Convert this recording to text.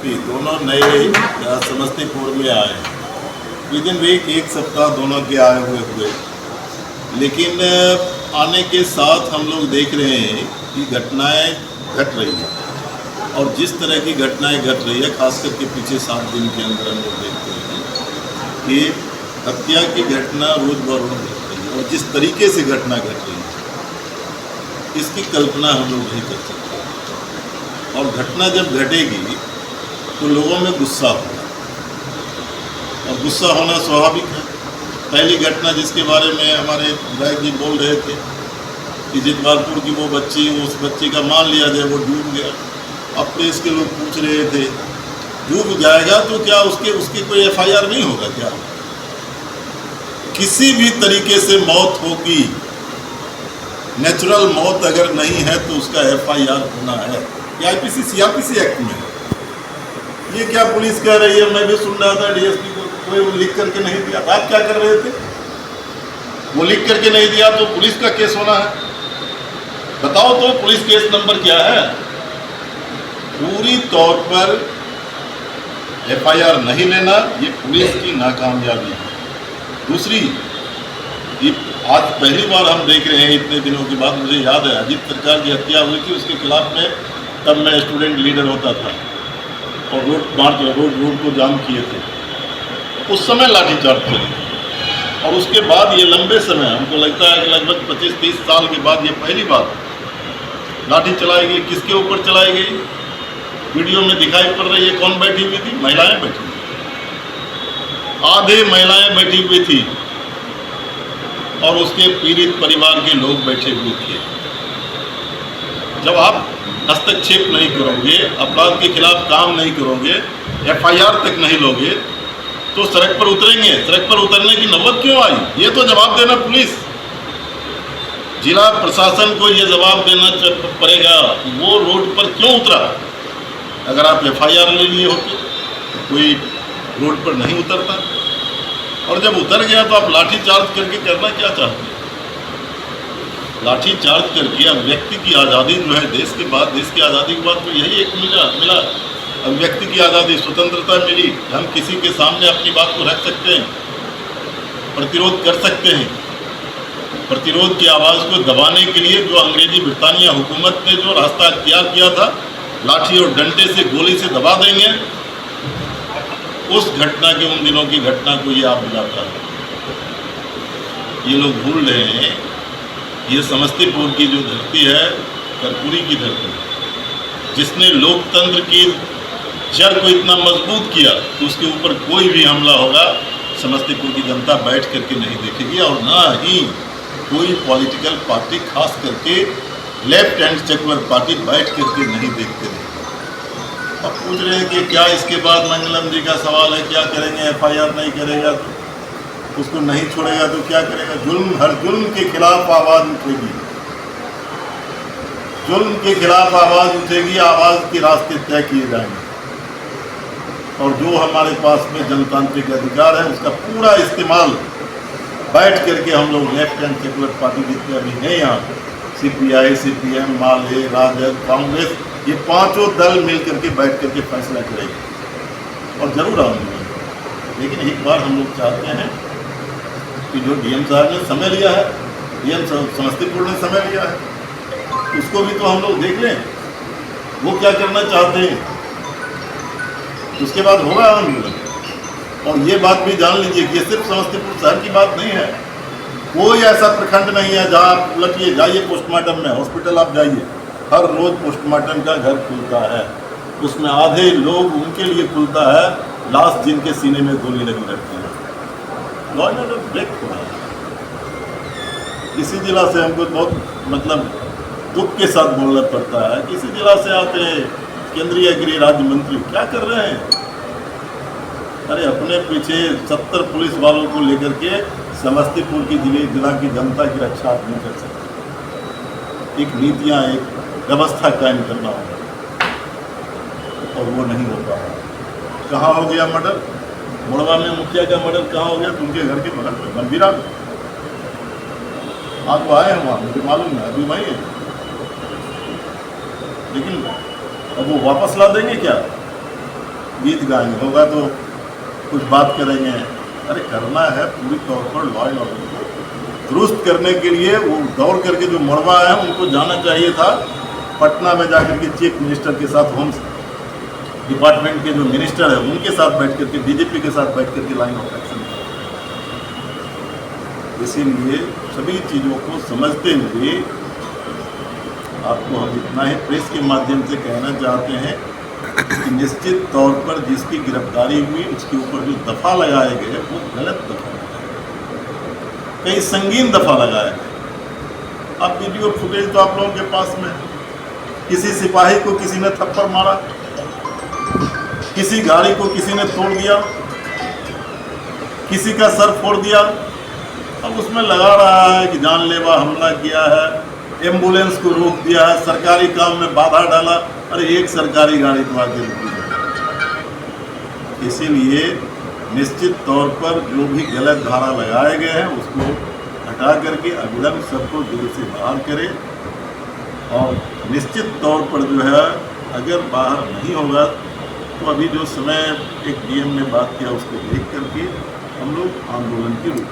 DSP दोनों नए समस्तीपुर में आए हैं। विद इन वीक एक सप्ताह दोनों के आए हुए लेकिन आने के साथ हम लोग देख रहे हैं कि घटनाएं घट रही हैं और जिस तरह की घटनाएं घट रही है, खास करके पिछले 7 दिन के अंदर हम लोग देखते हैं कि हत्या की घटना रोज ब रोज घट रही है और जिस तरीके से घटना घट रही है इसकी कल्पना हम लोग नहीं कर सकते। और घटना जब घटेगी तो लोगों में गुस्सा होगा और गुस्सा होना स्वाभाविक है। पहली घटना जिसके बारे में हमारे विधायक जी बोल रहे थे कि जितवालपुर की वो बच्ची, उस बच्ची का मान लिया जाए वो डूब गया। अब प्रेस के लोग पूछ रहे थे डूब जाएगा तो क्या उसकी कोई एफआईआर नहीं होगा क्या? किसी भी तरीके से मौत होगी, नेचुरल मौत अगर नहीं है तो उसका एफआईआर होना है। ये आईपीसी सीआरपीसी एक्ट में है। ये क्या पुलिस कह रही है? मैं भी सुन रहा था डीएसपी को कोई लिख करके नहीं दिया। आप क्या कर रहे थे? वो लिख करके नहीं दिया तो पुलिस का केस होना है। बताओ तो पुलिस केस नंबर क्या है? पूरी तौर पर एफआईआर नहीं लेना ये पुलिस की नाकामयाबी है। दूसरी, ये आज पहली बार हम देख रहे हैं इतने दिनों के बाद। मुझे याद है अजीत सरकार की हत्या हुई थी, उसके खिलाफ में तब मैं स्टूडेंट लीडर होता था और रोड को जाम किए थे। उस समय लाठीचार्ज चली और उसके बाद ये लंबे समय, हमको लगता है कि लगभग 25-30 साल के बाद ये पहली बार लाठी चलाई गई। किसके ऊपर चलाई गई? वीडियो में दिखाई पड़ रही है। कौन बैठी हुई थी? महिलाएं बैठी हुई, आधे महिलाएं बैठी हुई थी और उसके पीड़ित परिवार के लोग बैठे हुए थे। जब आप हस्तक्षेप नहीं करोगे, अपराध के खिलाफ काम नहीं करोगे, एफआईआर तक नहीं लोगे तो सड़क पर उतरेंगे। सड़क पर उतरने की नौबत क्यों आई? ये तो जवाब देना पुलिस, जिला प्रशासन को ये जवाब देना पड़ेगा वो रोड पर क्यों उतरा। अगर आप एफआईआर ले लिए होते तो कोई रोड पर नहीं उतरता। और जब उतर गया तो आप लाठी चार्ज करके करना क्या चाहते हैं? लाठी चार्ज करके अब व्यक्ति की आज़ादी जो है देश की आज़ादी के बाद तो यही एक मिला। अब व्यक्ति की आज़ादी, स्वतंत्रता मिली, हम किसी के सामने अपनी बात को रख सकते हैं, प्रतिरोध कर सकते हैं। प्रतिरोध की आवाज़ को दबाने के लिए जो अंग्रेजी ब्रिटानिया हुकूमत ने जो रास्ता अख्तियार किया था, लाठी और डंडे से, गोली से दबा देंगे, उस घटना के, उन दिनों की घटना को ये आप बुलाता है। ये लोग भूल रहे हैं ये समस्तीपुर की जो धरती है कर्पूरी की धरती है, जिसने लोकतंत्र की जड़ को इतना मजबूत किया तो उसके ऊपर कोई भी हमला होगा समस्तीपुर की जनता बैठ करके नहीं देखेगी और ना ही कोई पॉलिटिकल पार्टी, खास करके लेफ्ट एंड सेकुलर पार्टी बैठ करके नहीं देखते रहे। अब पूछ रहे हैं कि क्या इसके बाद मंगलम जी का सवाल है क्या करेंगे? एफआईआर नहीं करेगा तो उसको नहीं छोड़ेगा तो क्या करेगा? जुल्म, हर जुल्म के खिलाफ आवाज़ उठेगी, जुल्म के खिलाफ आवाज़ उठेगी, आवाज़ के रास्ते तय किए जाएंगे और जो हमारे पास में जनतांत्रिक अधिकार है उसका पूरा इस्तेमाल बैठ करके हम लोग लेफ्ट एंड सेकुलर पार्टी जितने अभी हैं यहाँ, सीपीआई, सीपीएम, माले, राजद, कांग्रेस, ये पांचों दल मिल करके बैठ करके फैसला करेंगे और जरूर आएंगे। लेकिन एक बार हम लोग चाहते हैं कि जो डीएम साहब ने समय लिया है, डीएम समस्तीपुर ने समय लिया है, उसको भी तो हम लोग देख लें वो क्या करना चाहते हैं। उसके बाद होगा आंदोलन। और ये बात भी जान लीजिए कि सिर्फ समस्तीपुर शहर की बात नहीं है, कोई ऐसा प्रखंड नहीं है जहाँ आप उलटिए जाइए पोस्टमार्टम में, हॉस्पिटल आप जाइए, हर रोज पोस्टमार्टम का घर खुलता है, उसमें आधे लोग उनके लिए खुलता है लाश जिनके सीने में गोली लगी रहती है। लॉ एंड ऑर्डर ब्रेक हो रहा है। इसी जिला से हमको बहुत दुख के साथ बोलना पड़ता है। किसी जिला से आते हैं केंद्रीय गृह राज्य मंत्री, क्या कर रहे हैं? अरे अपने पीछे 70 पुलिस वालों को लेकर के समस्तीपुर की जिला की जनता की रक्षा आप नहीं कर सकते। एक नीतियाँ, एक व्यवस्था कायम करना होगा और वो नहीं हो पा रहा। कहाँ हो गया मर्डर? मुड़वा में मुखिया का मर्डर कहाँ हो गया? तुमके घर के बगल में गंभीरा में। आप आए हैं वहाँ, मुझे मालूम है, अभी वहीं है। लेकिन अब वो वापस ला देंगे क्या? गीत गाएंगे, होगा तो कुछ बात करेंगे। अरे करना है पूरी तौर पर लॉ एंड ऑर्डर को दुरुस्त करने के लिए। वो दौड़ करके जो मरवा है उनको जाना चाहिए था पटना में जाकर के चीफ मिनिस्टर के साथ, होम डिपार्टमेंट के जो मिनिस्टर है उनके साथ बैठ करके, डीजीपी के साथ बैठ करके लाइन ऑफ एक्शन। इसीलिए सभी चीज़ों को समझते हुए आपको हम इतना ही प्रेस के माध्यम से कहना चाहते हैं कि निश्चित तौर पर जिसकी गिरफ्तारी हुई उसके ऊपर जो दफ़ा लगाए गए वो गलत दफ़ा लगाए, कई संगीन दफ़ा लगाए गए। अब वीडियो फुटेज तो आप लोगों के पास में, किसी सिपाही को किसी ने थप्पड़ मारा, किसी गाड़ी को किसी ने तोड़ दिया, किसी का सर फोड़ दिया। अब उसमें लगा रहा है कि जानलेवा हमला किया है, एम्बुलेंस को रोक दिया है, सरकारी काम में बाधा डाला। अरे एक सरकारी गाड़ी तो आगे रुकी है। इसीलिए निश्चित तौर पर जो भी गलत धारा लगाए गए हैं उसको हटा करके अविलंब सबको जेल से बाहर करे। और निश्चित तौर पर जो है अगर बाहर नहीं होगा तो अभी जो समय एक डीएम ने बात किया उसको देख करके हम लोग आंदोलन की रूप